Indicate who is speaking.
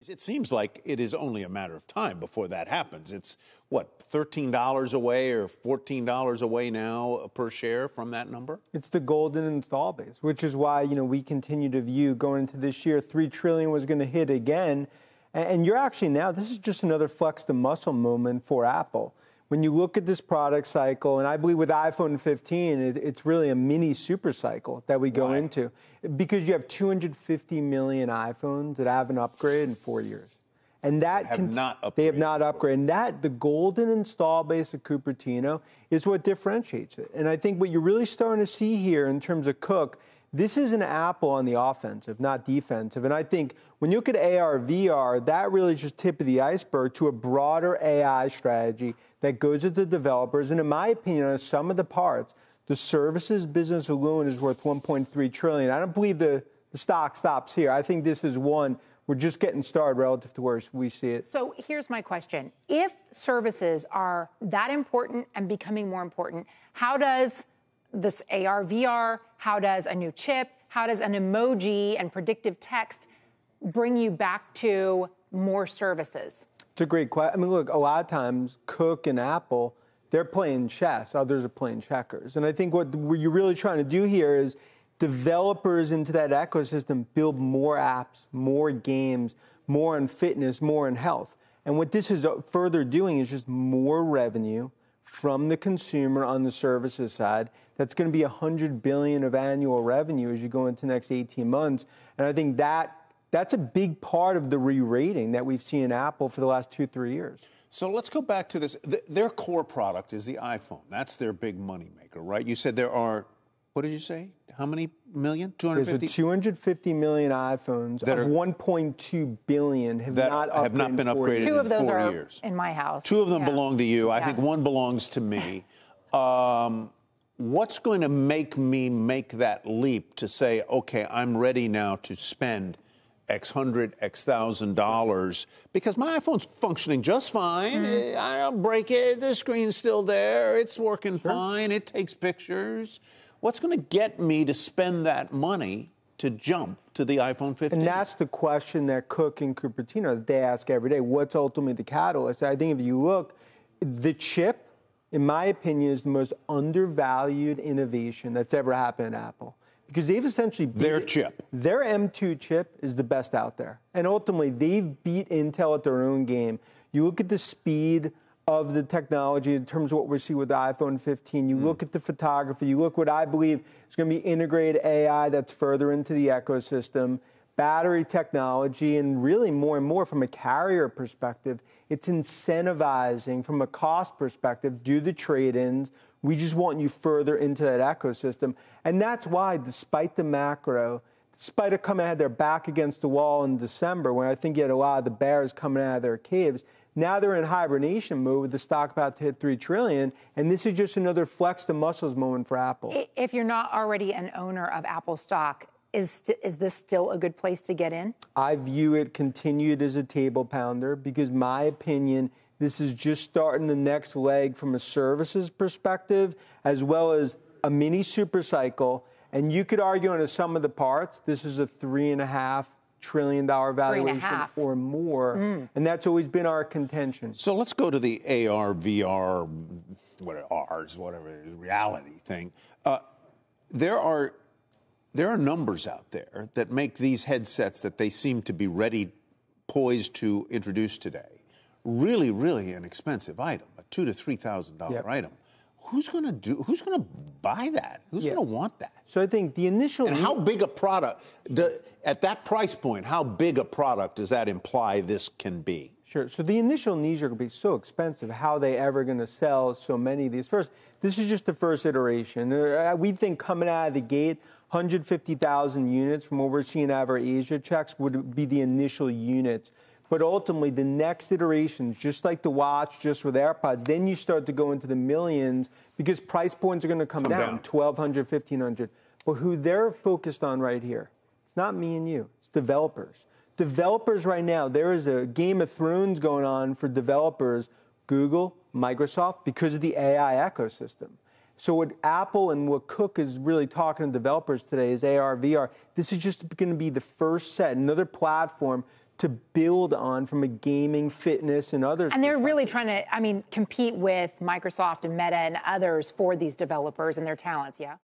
Speaker 1: It seems like it is only a matter of time before that happens. It's, what, $13 away or $14 away now per share from that number?
Speaker 2: It's the golden install base, which is why, we continue to view going into this year, $3 trillion was going to hit again. And you're actually now, this is just another flex the muscle moment for Apple. When you look at this product cycle, and I believe with iPhone 15, it's really a mini super cycle that we go into, because you have 250 million iPhones that haven't upgraded in 4 years. And that they have not upgraded. And that, the golden install base of Cupertino, is what differentiates it. And I think what you're really starting to see here in terms of Cook, this is an Apple on the offensive, not defensive. And I think when you look at AR, VR, that really is just tip of the iceberg to a broader AI strategy that goes with the developers. And in my opinion, on some of the parts, the services business alone is worth $1.3 trillion. I don't believe the stock stops here. I think this is one, we're just getting started relative to where we see it.
Speaker 3: So here's my question. If services are that important and becoming more important, how does this AR, VR, how does a new chip, how does an emoji and predictive text bring you back to more services?
Speaker 2: It's a great question. I mean, look, a lot of times, Cook and Apple, they're playing chess. Others are playing checkers. And I think what you're really trying to do here is developers into that ecosystem build more apps, more games, more in fitness, more in health. And what this is further doing is just more revenue from the consumer on the services side. That's going to be $100 billion of annual revenue as you go into the next 18 months. And I think that's a big part of the re-rating that we've seen in Apple for the last 2-3 years.
Speaker 1: So let's go back to this. Their core product is the iPhone. That's their big moneymaker, right? You said there are, what did you say? How many million? 250?
Speaker 2: There's 250 million iPhones that of 1.2 billion have not been upgraded
Speaker 3: Two of those
Speaker 1: in 4
Speaker 3: are
Speaker 1: years.
Speaker 3: in my house.
Speaker 1: Two of them belong to you. I think one belongs to me. What's going to make me make that leap to say, okay, I'm ready now to spend X hundred, X $1,000, because my iPhone's functioning just fine. I don't break it. The screen's still there. It's working fine. It takes pictures. What's going to get me to spend that money to jump to the iPhone 15?
Speaker 2: And that's the question that Cook and Cupertino, they ask every day. What's ultimately the catalyst? I think if you look, the chip, in my opinion, is the most undervalued innovation that's ever happened at Apple. Because they've essentially beat
Speaker 1: their chip.
Speaker 2: Their M2 chip is the best out there. And ultimately, they've beat Intel at their own game. You look at the speed of the technology in terms of what we see with the iPhone 15. You look at the photography. You look what I believe is going to be integrated AI that's further into the ecosystem, battery technology, and really more and more from a carrier perspective, it's incentivizing from a cost perspective, do the trade-ins. We just want you further into that ecosystem. And that's why, despite the macro, despite it coming out of their back against the wall in December, when I think you had a lot of the bears coming out of their caves, now they're in hibernation mode with the stock about to hit $3 trillion. And this is just another flex the muscles moment for Apple.
Speaker 3: If you're not already an owner of Apple stock, is this still a good place to get in?
Speaker 2: I view it continued as a table pounder because, my opinion, this is just starting the next leg from a services perspective, as well as a mini super cycle. And you could argue on a sum of the parts, this is a $3.5 trillion valuation or more. And that's always been our contention.
Speaker 1: So let's go to the AR, VR, whatever, reality thing. There are numbers out there that make these headsets that they seem to be poised to introduce today really, really an expensive item, a $2,000 to $3,000 item. Who's going to buy that? Who's going to want that?
Speaker 2: So I think the initial...
Speaker 1: And how big a product, at that price point, how big a product does that imply this can be?
Speaker 2: Sure. So the initial needs are going to be so expensive. How are they ever going to sell so many of these? First, this is just the first iteration. We think coming out of the gate, 150,000 units from what we're seeing out of our Asia checks would be the initial units. But ultimately, the next iterations, just like the watch, just with AirPods, then you start to go into the millions because price points are going to come down, 1,200, 1,500. But who they're focused on right here, it's not me and you, it's developers. Developers right now, there is a Game of Thrones going on for developers, Google, Microsoft, because of the AI ecosystem. So what Apple and what Cook is really talking to developers today is AR, VR. This is just going to be the first set, another platform to build on from a gaming, fitness, and others.
Speaker 3: And they're really trying to, compete with Microsoft and Meta and others for these developers and their talents, yeah?